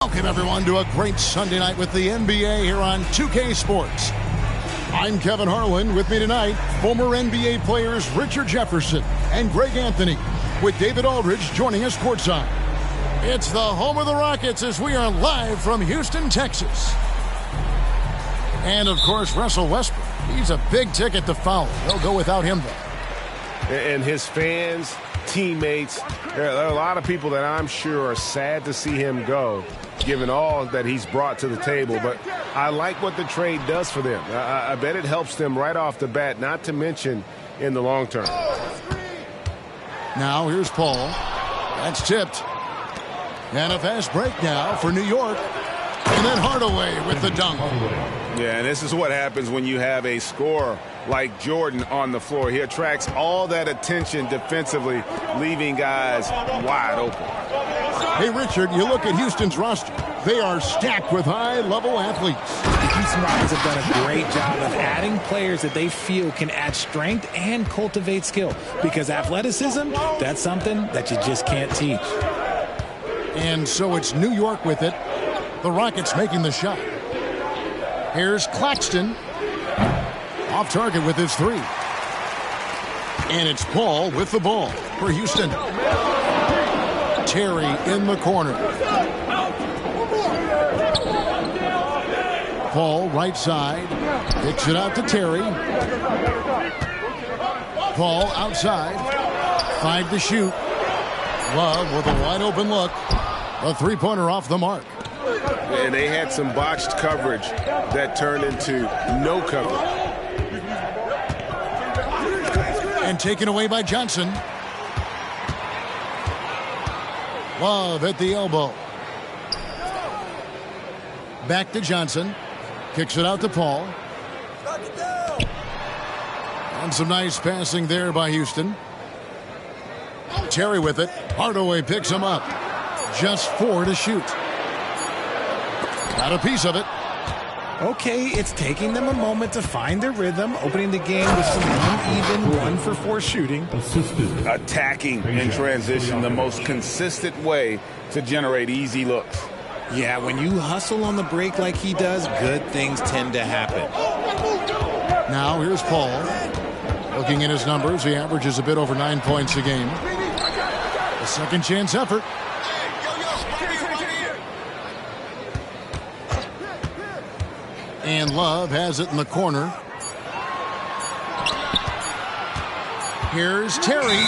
Welcome, everyone, to a great Sunday night with the NBA here on 2K Sports. I'm Kevin Harlan. With me tonight, former NBA players Richard Jefferson and Greg Anthony, with David Aldridge joining us courtside. It's the home of the Rockets as we are live from Houston, Texas. And, of course, Russell Westbrook. He's a big ticket to follow. They'll go without him, though. And his fans, teammates, there are a lot of people that I'm sure are sad to see him go, given all that he's brought to the table. But I like what the trade does for them. I bet it helps them right off the bat, not to mention in the long term. Now here's Paul. That's tipped. And a fast break now for New York. And then Hardaway with the dunk. Yeah, and this is what happens when you have a scorer like Jordan on the floor. He attracts all that attention defensively, leaving guys wide open. Hey, Richard, you look at Houston's roster. They are stacked with high-level athletes. The Houston Rockets have done a great job of adding players that they feel can add strength and cultivate skill. Because athleticism, that's something that you just can't teach. And so it's New York with it. The Rockets making the shot. Here's Claxton. Off target with his three. And it's Paul with the ball for Houston. Terry in the corner. Paul right side. Kicks it out to Terry. Paul outside. 5 to shoot. Love with a wide open look. A three-pointer off the mark. And they had some botched coverage that turned into no coverage. And taken away by Johnson. Love at the elbow. Back to Johnson. Kicks it out to Paul. And some nice passing there by Houston. Terry with it. Hardaway picks him up. Just 4 to shoot. Got a piece of it. Okay, it's taking them a moment to find their rhythm, opening the game with some uneven 1-for-4 shooting. Attacking in transition, the most consistent way to generate easy looks. Yeah, when you hustle on the break like he does, good things tend to happen. Now here's Paul. Looking at his numbers, he averages a bit over 9 points a game. A second chance effort. And Love has it in the corner. Here's Terry.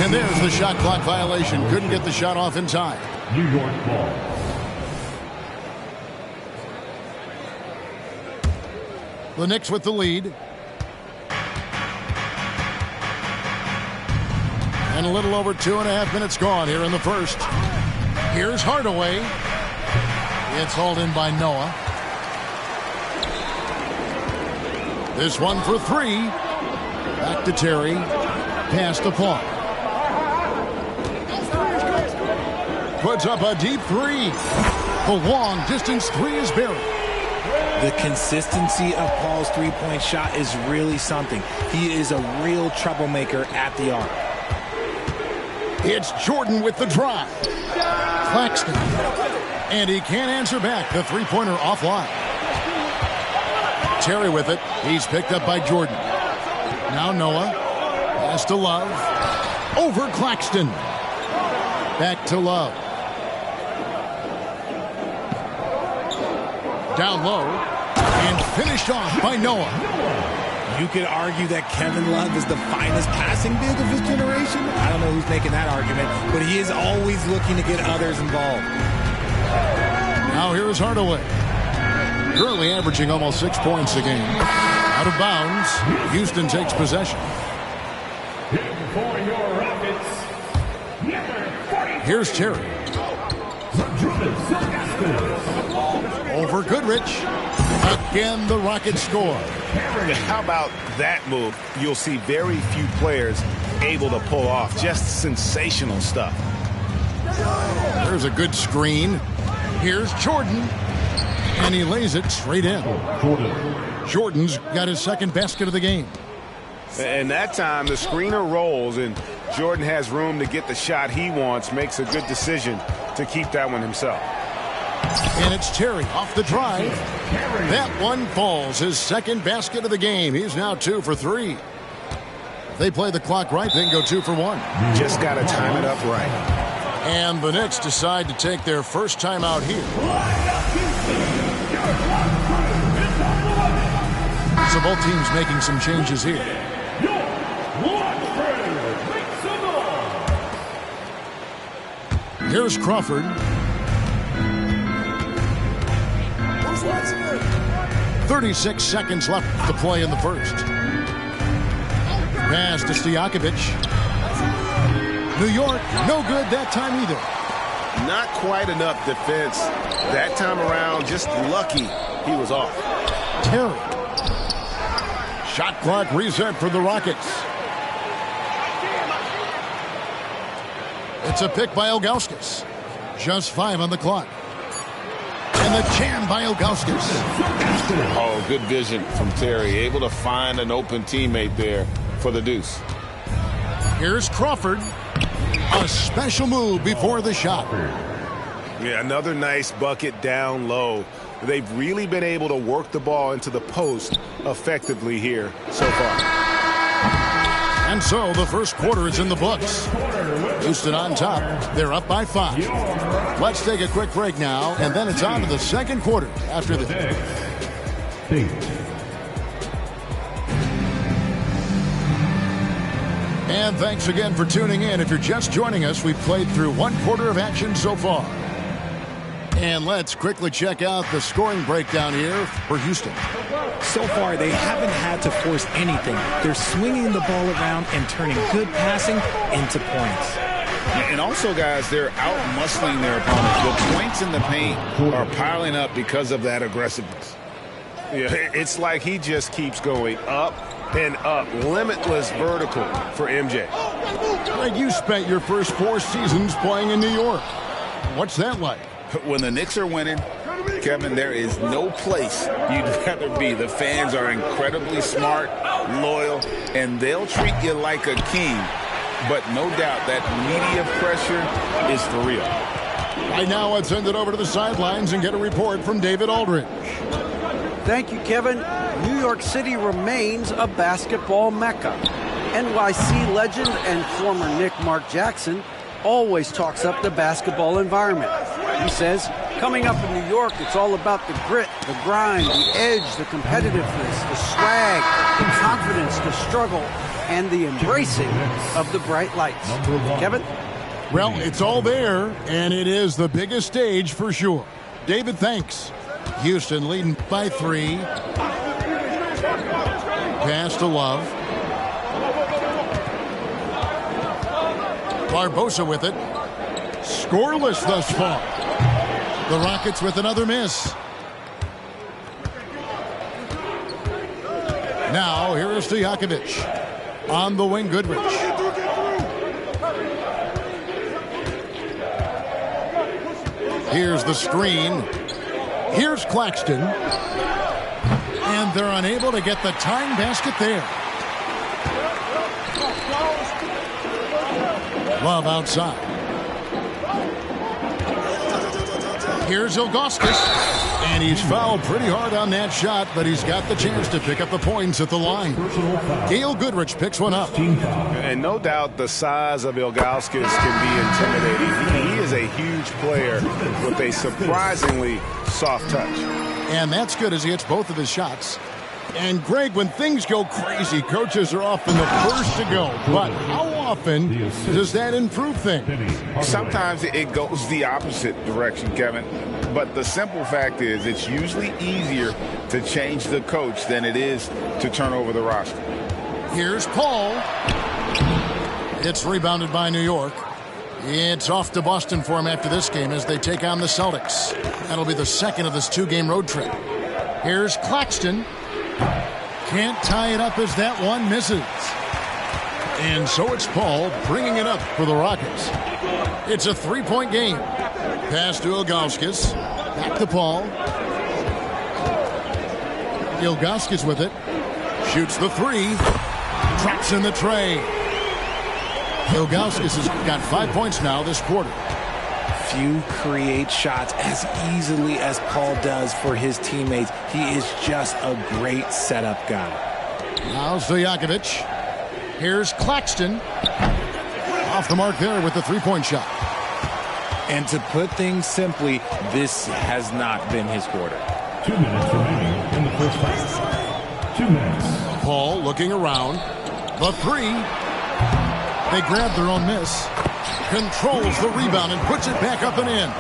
And there's the shot clock violation. Couldn't get the shot off in time. New York ball. The Knicks with the lead. And a little over 2.5 minutes gone here in the first. Here's Hardaway. It's hauled in by Noah. This one for 3. Back to Terry. Pass to Paul. Puts up a deep 3. The long distance 3 is buried. The consistency of Paul's three-point shot is really something. He is a real troublemaker at the arc. It's Jordan with the drive. Claxton. And he can't answer back. The three-pointer offline. Terry with it. He's picked up by Jordan. Now Noah. Pass to Love. Over Claxton. Back to Love. Down low. And finished off by Noah. You could argue that Kevin Love is the finest passing big of his generation. I don't know who's making that argument, but he is always looking to get others involved. Now here's Hardaway. Currently averaging almost 6 points a game. Out of bounds. Houston takes possession. Here's Terry. Over Goodrich. Again, the Rockets score. How about that move? You'll see very few players able to pull off. Just sensational stuff. There's a good screen. Here's Jordan. And he lays it straight in. Jordan's got his second basket of the game. And that time, the screener rolls, and Jordan has room to get the shot he wants, makes a good decision to keep that one himself. And it's Terry off the drive. That one falls. His second basket of the game. He's now 2 for 3. If they play the clock right, they can go 2 for 1. Just got to time it up right. And the Knicks decide to take their first time out here. So both teams making some changes here. Here's Crawford. 36 seconds left to play in the first. Pass to Stojakovic. New York, no good that time either. Not quite enough defense that time around. Just lucky he was off. Terry. Shot clock reset for the Rockets. It's a pick by Ilgauskas. Just 5 on the clock. And the jam by Ilgauskas. Oh, good vision from Terry. Able to find an open teammate there for the deuce. Here's Crawford. A special move before the shot. Yeah, another nice bucket down low. They've really been able to work the ball into the post effectively here so far. And so the first quarter is in the books. Houston on top. They're up by 5. Let's take a quick break now, and then it's on to the second quarter after this. And thanks again for tuning in. If you're just joining us, we've played through 1 quarter of action so far. And let's quickly check out the scoring breakdown here for Houston. So far, they haven't had to force anything. They're swinging the ball around and turning good passing into points. And also, guys, they're out-muscling their opponents. The points in the paint are piling up because of that aggressiveness. Yeah, it's like he just keeps going up and up. Limitless vertical for MJ. Greg, you spent your first 4 seasons playing in New York. What's that like? When the Knicks are winning, Kevin, there is no place you'd rather be. The fans are incredibly smart, loyal, and they'll treat you like a king. But no doubt that media pressure is for real. Right now, let's send it over to the sidelines and get a report from David Aldridge. Thank you, Kevin. New York City remains a basketball mecca. NYC legend and former Knick Mark Jackson always talks up the basketball environment. He says, coming up in New York, it's all about the grit, the grind, the edge, the competitiveness, the swag, the confidence, the struggle, and the embracing of the bright lights. Kevin? Well, it's all there, and it is the biggest stage for sure. David, thanks. Houston leading by 3. Pass to Love. Barbosa with it. Scoreless thus far. The Rockets with another miss. Now, here is Stojakovic. On the wing, Goodrich. Here's the screen. Here's Claxton. And they're unable to get the tying basket there. Love outside. Here's Ilgauskas. And he's fouled pretty hard on that shot, but he's got the chance to pick up the points at the line. Gail Goodrich picks one up. And no doubt the size of Ilgauskas can be intimidating. He is a huge player with a surprisingly soft touch. And that's good as he hits both of his shots. And, Greg, when things go crazy, coaches are often the first to go. But how often does that improve things? Sometimes it goes the opposite direction, Kevin. But the simple fact is it's usually easier to change the coach than it is to turn over the roster. Here's Paul. It's rebounded by New York. It's off to Boston for him after this game as they take on the Celtics. That'll be the second of this 2-game road trip. Here's Claxton. Can't tie it up as that one misses. And so it's Paul bringing it up for the Rockets. It's a 3-point game. Pass to Ilgauskas. Back to Paul. Ilgauskas with it. Shoots the 3. Drops in the tray. Ilgauskas has got 5 points now this quarter. Few create shots as easily as Paul does for his teammates. He is just a great setup guy. Now Stojakovic. Here's Claxton. Off the mark there with the 3-point shot. And to put things simply, this has not been his quarter. 2 minutes remaining in the first half. 2 minutes. Paul looking around. The 3. They grab their own miss. Controls the rebound and puts it back up and in.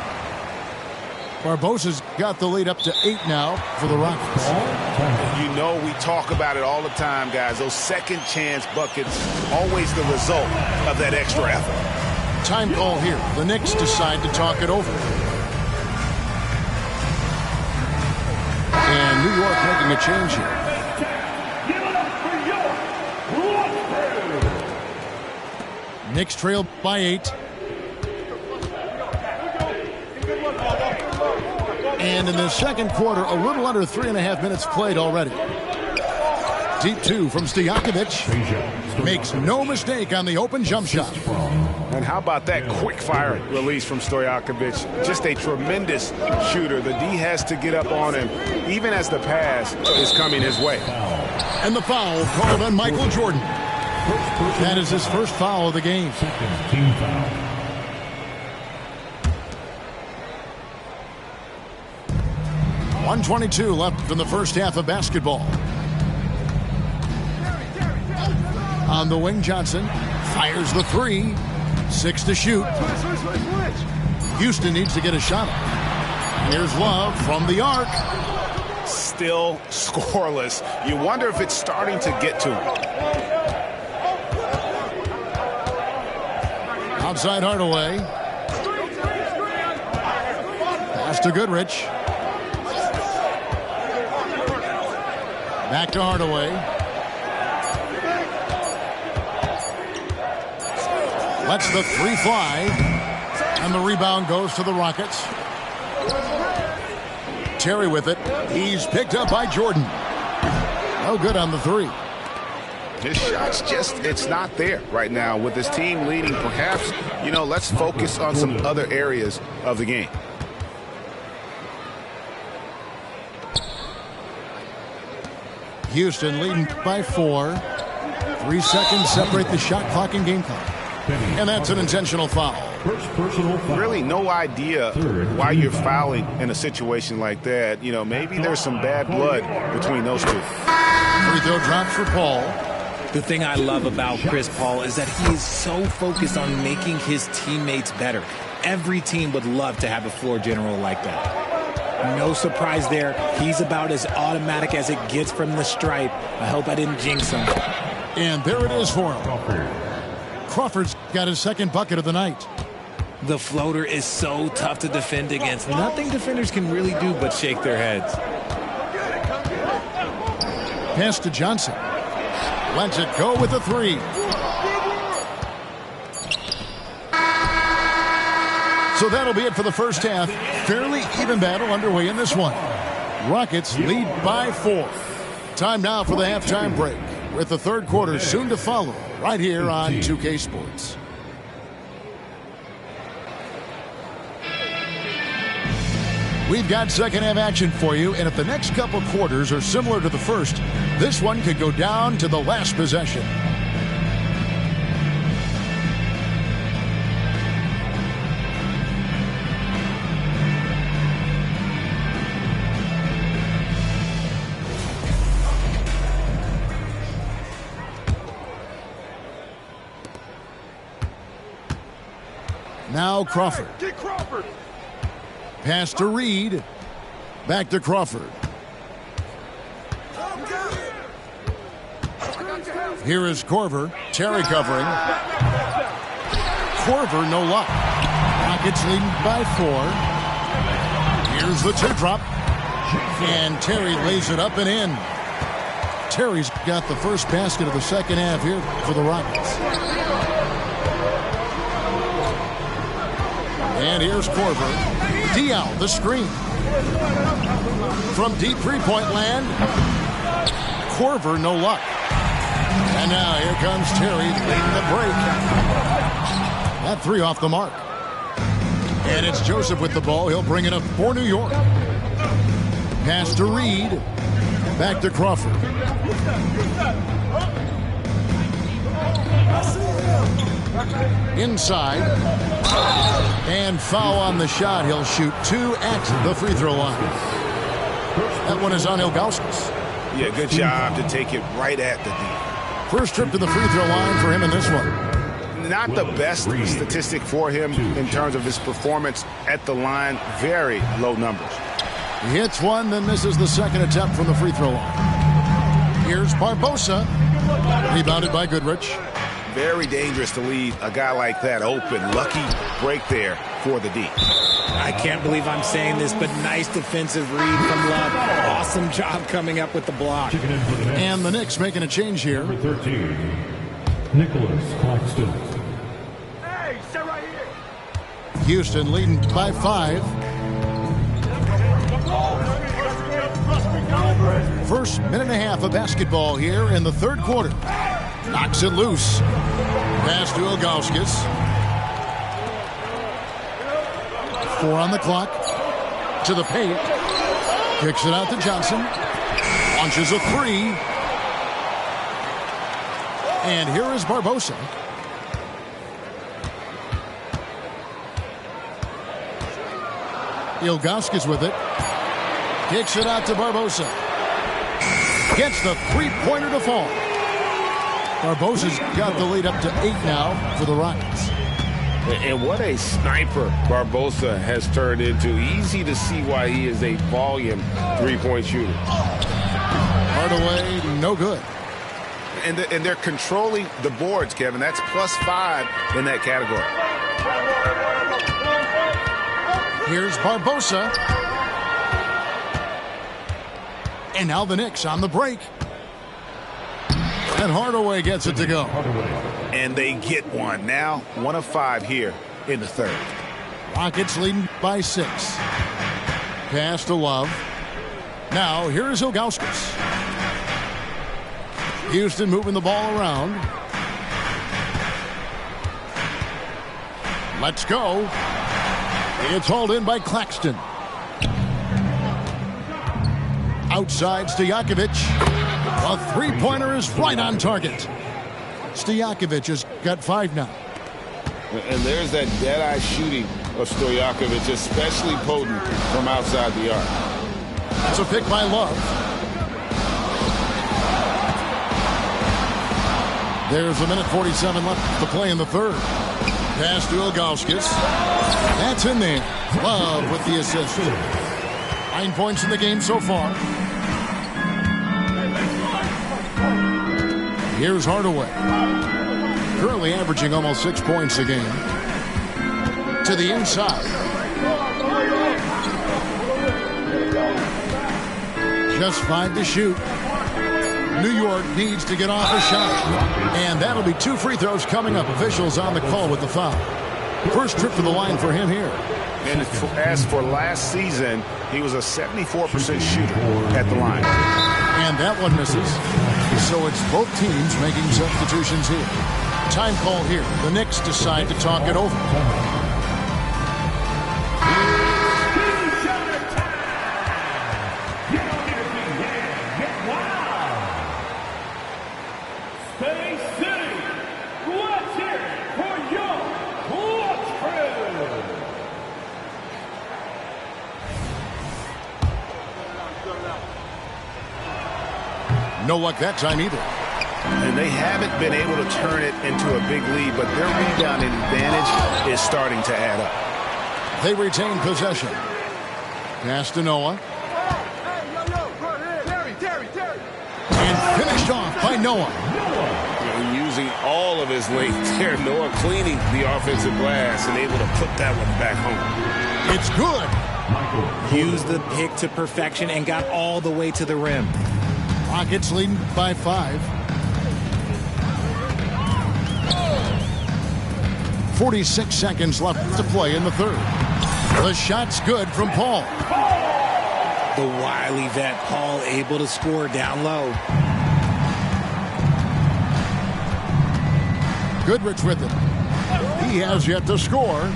Barbosa's got the lead up to 8 now for the Rockets. You know we talk about it all the time, guys. Those second chance buckets, always the result of that extra effort. Time call here. The Knicks decide to talk it over. And New York making a change here. Knicks trail by 8. And in the second quarter, a little under 3.5 minutes played already. Deep 2 from Stojakovic. Makes no mistake on the open jump shot. And how about that quick fire release from Stojakovic? Just a tremendous shooter. The D has to get up on him, even as the pass is coming his way. And the foul called on Michael Jordan. That is his first foul of the game. Team foul. .122 left in the first half of basketball. On the wing, Johnson fires the 3. 6 to shoot. Houston needs to get a shot. Here's Love from the arc. Still scoreless. You wonder if it's starting to get to him. Outside Hardaway. Pass to Goodrich. Back to Hardaway. Lets the 3 fly. And the rebound goes to the Rockets. Terry with it. He's picked up by Jordan. No good on the three. His shot's it's not there right now. With his team leading, perhaps, let's focus on some other areas of the game. Houston leading by 4. 3 seconds separate the shot clock and game clock. And that's an intentional foul. First personal foul. Really no idea why you're fouling in a situation like that. Maybe there's some bad blood between those two. Free throw drops for Paul. The thing I love about Chris Paul is that he is so focused on making his teammates better. Every team would love to have a floor general like that. No surprise there. He's about as automatic as it gets from the stripe. I hope I didn't jinx him. And there it is for him. Crawford's got his second bucket of the night. The floater is so tough to defend against. Nothing defenders can really do but shake their heads. Pass to Johnson. Lets it go with a 3. So that'll be it for the first half. Fairly even battle underway in this one. Rockets lead by 4. Time now for the halftime break, with the third quarter soon to follow right here on 2K Sports. We've got second half action for you, and if the next couple quarters are similar to the first, this one could go down to the last possession. Now Crawford. Get Crawford. Pass to Reed. Back to Crawford. Here is Korver. Terry covering. Korver, no luck. Rockets leading by 4. Here's the teardrop. And Terry lays it up and in. Terry's got the first basket of the second half here for the Rockets. And here's Korver. Diaw, the screen. From deep three-point land. Korver, no luck. And now here comes Terry leading the break. That 3 off the mark. And it's Joseph with the ball. He'll bring it up for New York. Pass to Reed. Back to Crawford. Inside. And foul on the shot. He'll shoot 2 at the free throw line. That one is on Ilgauskas. Yeah, good job to take it right at the D. First trip to the free throw line for him in this one. Not the best statistic for him in terms of his performance at the line. Very low numbers. He hits one, then misses the second attempt from the free throw line. Here's Barbosa. Rebounded by Goodrich. Very dangerous to leave a guy like that open. Lucky break there for the D. I can't believe I'm saying this, but nice defensive read from Love. Awesome job coming up with the block. And the Knicks making a change here. Number 13, Nicholas Claxton. Hey, stay right here. Houston leading by 5. First minute and a half of basketball here in the third quarter. Knocks it loose. Pass to Ilgauskas. 4 on the clock. To the paint. Kicks it out to Johnson. Launches a 3. And here is Barbosa. Ilgauskas with it. Kicks it out to Barbosa. Gets the three-pointer to fall. Barbosa's got the lead up to 8 now for the Rockets. And what a sniper Barbosa has turned into. Easy to see why he is a volume three-point shooter. Hardaway, no good. And they're controlling the boards, Kevin. That's +5 in that category. Here's Barbosa. And now the Knicks on the break. And Hardaway gets it to go. And they get one. Now 1 of 5 here in the third. Rockets leading by 6. Pass to Love. Now here's Ilgauskas. Houston moving the ball around. Let's go. It's hauled in by Claxton. Outside Stojakovic. A three-pointer is right on target. Stojakovic has got 5 now. And there's that dead-eye shooting of Stojakovic, especially potent from outside the arc. That's a pick by Love. There's a minute 47 left to play in the third. Pass to Ilgauskas. That's in there. Love with the assist. 9 points in the game so far. Here's Hardaway. Currently averaging almost 6 points a game. To the inside. Just 5 to shoot. New York needs to get off a shot. And that'll be 2 free throws coming up. Officials on the call with the foul. First trip to the line for him here. And as for last season, he was a 74% shooter at the line. And that one misses. So it's both teams making substitutions here. Time call here. The Knicks decide to talk it over. No luck that time either. And they haven't been able to turn it into a big lead, but their rebounding advantage is starting to add up. They retain possession. Pass to Noah. And finished off by Noah. And using all of his length there, Noah cleaning the offensive glass and able to put that one back home. It's good. Used the pick to perfection and got all the way to the rim. Rockets leading by 5. 46 seconds left to play in the third. The shot's good from Paul. The wily vet Paul able to score down low. Goodrich with it. He has yet to score.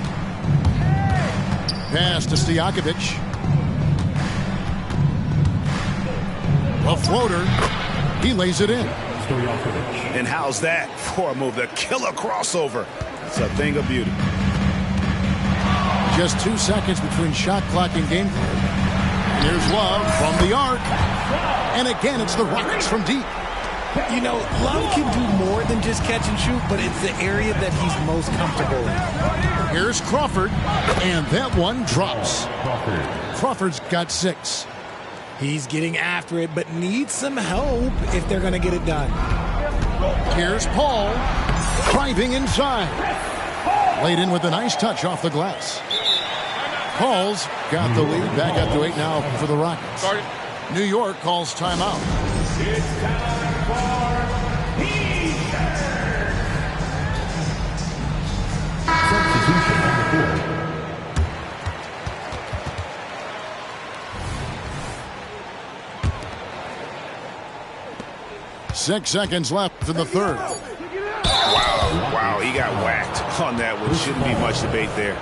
Pass to Stojakovic. A floater. He lays it in. And how's that for a move? The killer crossover. It's a thing of beauty. Just 2 seconds between shot clock and game play. Here's Love from the arc. And again, it's the Rockets from deep. You know, Love can do more than just catch and shoot, but it's the area that he's most comfortable in. Here's Crawford. And that one drops. Crawford's got 6. He's getting after it, but needs some help if they're going to get it done. Here's Paul. Driving inside. Laid in with a nice touch off the glass. Paul's got the lead. Back up to 8 now for the Rockets. New York calls timeout. It's time for substitution on the court. 6 seconds left in the third. Wow, he got whacked on that one. Shouldn't be much debate there.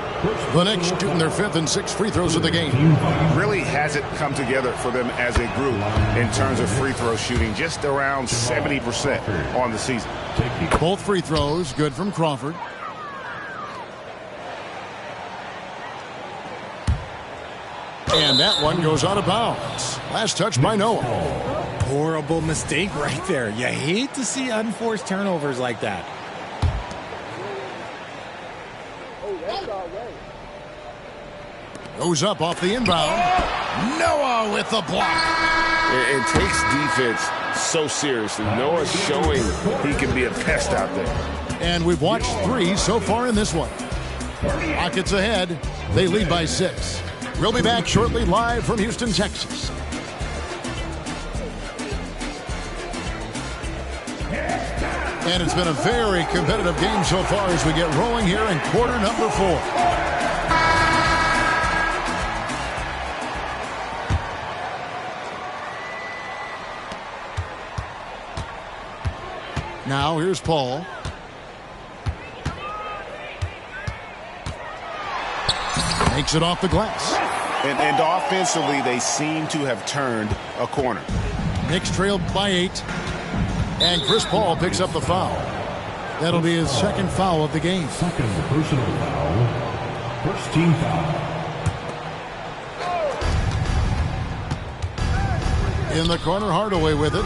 The Knicks shooting their 5th and 6th free throws of the game. Really hasn't come together for them as a group in terms of free throw shooting. Just around 70% on the season. Both free throws good from Crawford. And that one goes out of bounds. Last touch by Noah. Horrible mistake right there. You hate to see unforced turnovers like that. Goes up off the inbound. Noah with the block. It takes defense so seriously. Noah's showing he can be a pest out there. And we've watched 3 so far in this one. Rockets ahead. They lead by 6. We'll be back shortly live from Houston, Texas. And it's been a very competitive game so far as we get rolling here in quarter number 4. Now here's Paul. Makes it off the glass. And offensively, they seem to have turned a corner. Knicks trailed by 8. And Chris Paul picks up the foul. That'll be his second foul of the game. Second personal foul. First team foul. In the corner, Hardaway with it.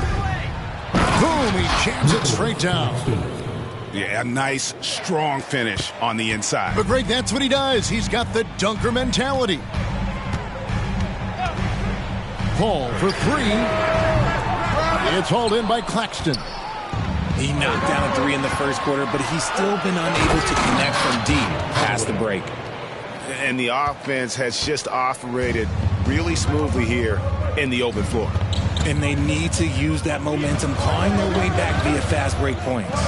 Boom, he jams it straight down. Yeah, a nice, strong finish on the inside. But Greg, that's what he does. He's got the dunker mentality. Paul for 3. It's hauled in by Claxton. He knocked down a 3 in the first quarter, but he's still been unable to connect from deep past the break. And the offense has just operated really smoothly here in the open floor. And they need to use that momentum, clawing their way back via fast break points.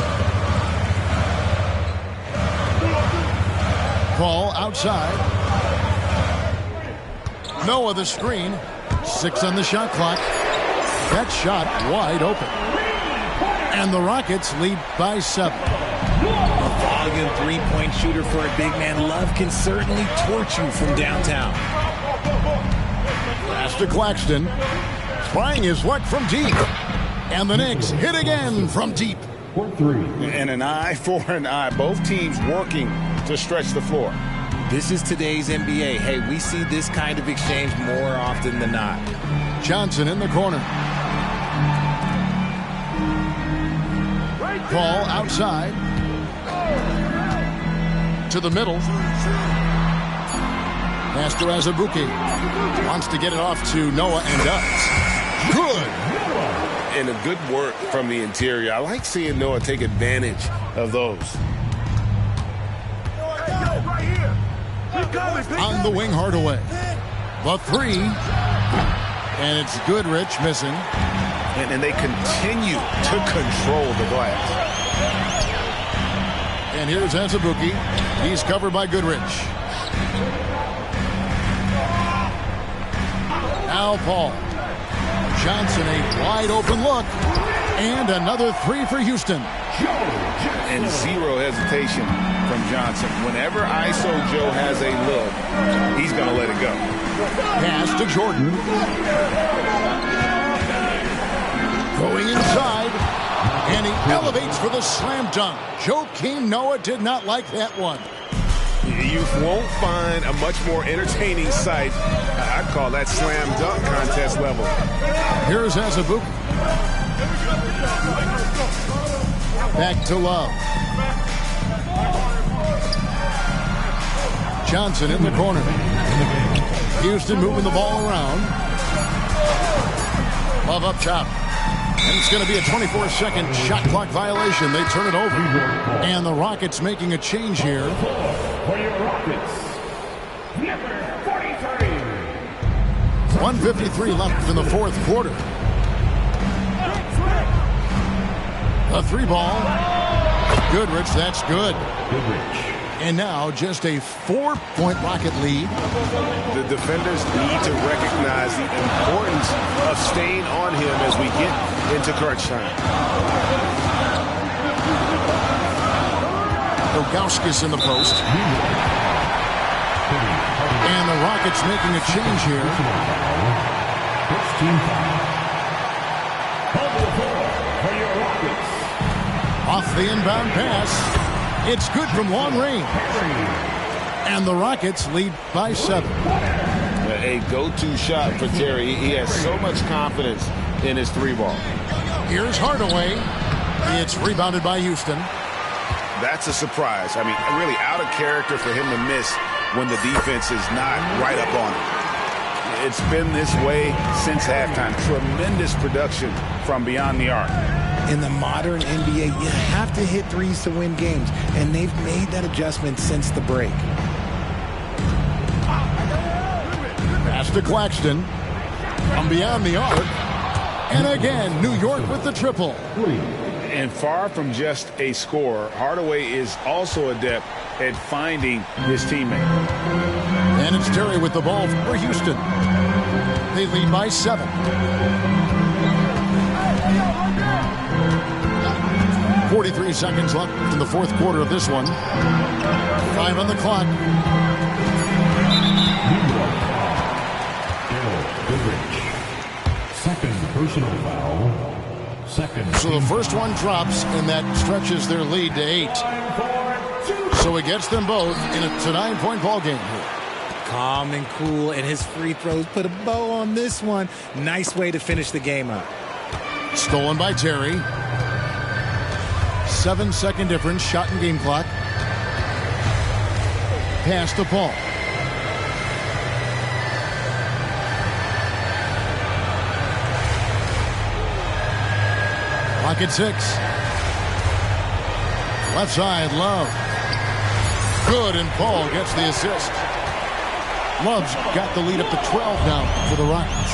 Paul outside. Noah the screen. 6 on the shot clock. That shot wide open. And the Rockets lead by 7. A volume three-point shooter for a big man. Love can certainly torch you from downtown. Pass to Claxton. Trying his luck from deep. And the Knicks hit again from deep. For 3. And an eye for an eye. Both teams working to stretch the floor. This is today's NBA. Hey, we see this kind of exchange more often than not. Johnson in the corner. Paul outside. To the middle. Pass to Azubuike. Wants to get it off to Noah and does. Good. And a good work from the interior. I like seeing Noah take advantage of those. On the wing, Hardaway. The 3. And it's Goodrich missing. And they continue to control the glass. And here's Azubuike. He's covered by Goodrich. Now Paul. Johnson, a wide open look. And another 3 for Houston. And zero hesitation from Johnson. Whenever ISO Joe has a look, he's going to let it go. Pass to Jordan. Going inside. And he elevates for the slam dunk. Joakim Noah did not like that one. You won't find a much more entertaining sight. I'd call that slam dunk contest level. Here's Azubuike. Back to Love. Johnson in the corner. Houston moving the ball around. Love up top. And it's going to be a 24-second shot clock violation. They turn it over. And the Rockets making a change here. For your Rockets, number 43. 1:53 left in the fourth quarter. A 3 ball. Goodrich, that's good. Goodrich. And now just a 4-point Rocket lead. The defenders need to recognize the importance of staying on him as we get into crunch time. Ilgauskas in the post. And the Rockets making a change here. First team foul. For your Rockets. Off the inbound pass. It's good from long range. And the Rockets lead by 7. A go-to shot for Terry. He has so much confidence in his 3-ball. Here's Hardaway. It's rebounded by Houston. That's a surprise. I mean, really out of character for him to miss when the defense is not right up on him. It's been this way since halftime. Tremendous production from beyond the arc. In the modern NBA, you have to hit threes to win games, and they've made that adjustment since the break. Pass to Claxton. From beyond the arc. And again, New York with the triple. And far from just a scorer, Hardaway is also adept at finding his teammate. And it's Terry with the ball for Houston. They lead by 7. 43 seconds left in the fourth quarter of this one. 5 on the clock. Second personal foul. Second. So the first one drops, and that stretches their lead to 8. So it gets them both in a 9-point ball game here. Calm and cool, and his free throws put a bow on this one. Nice way to finish the game up. Stolen by Terry. 7-second difference, shot and game clock. Pass to Paul. Clock at 6. Left side, Love. Good, and Paul gets the assist. Love's got the lead up to 12 now for the Rockets.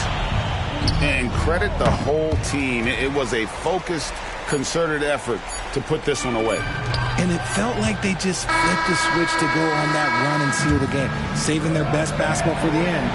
And credit the whole team. It was a focused, concerted effort to put this one away. And it felt like they just flipped the switch to go on that run and seal the game, saving their best basketball for the end.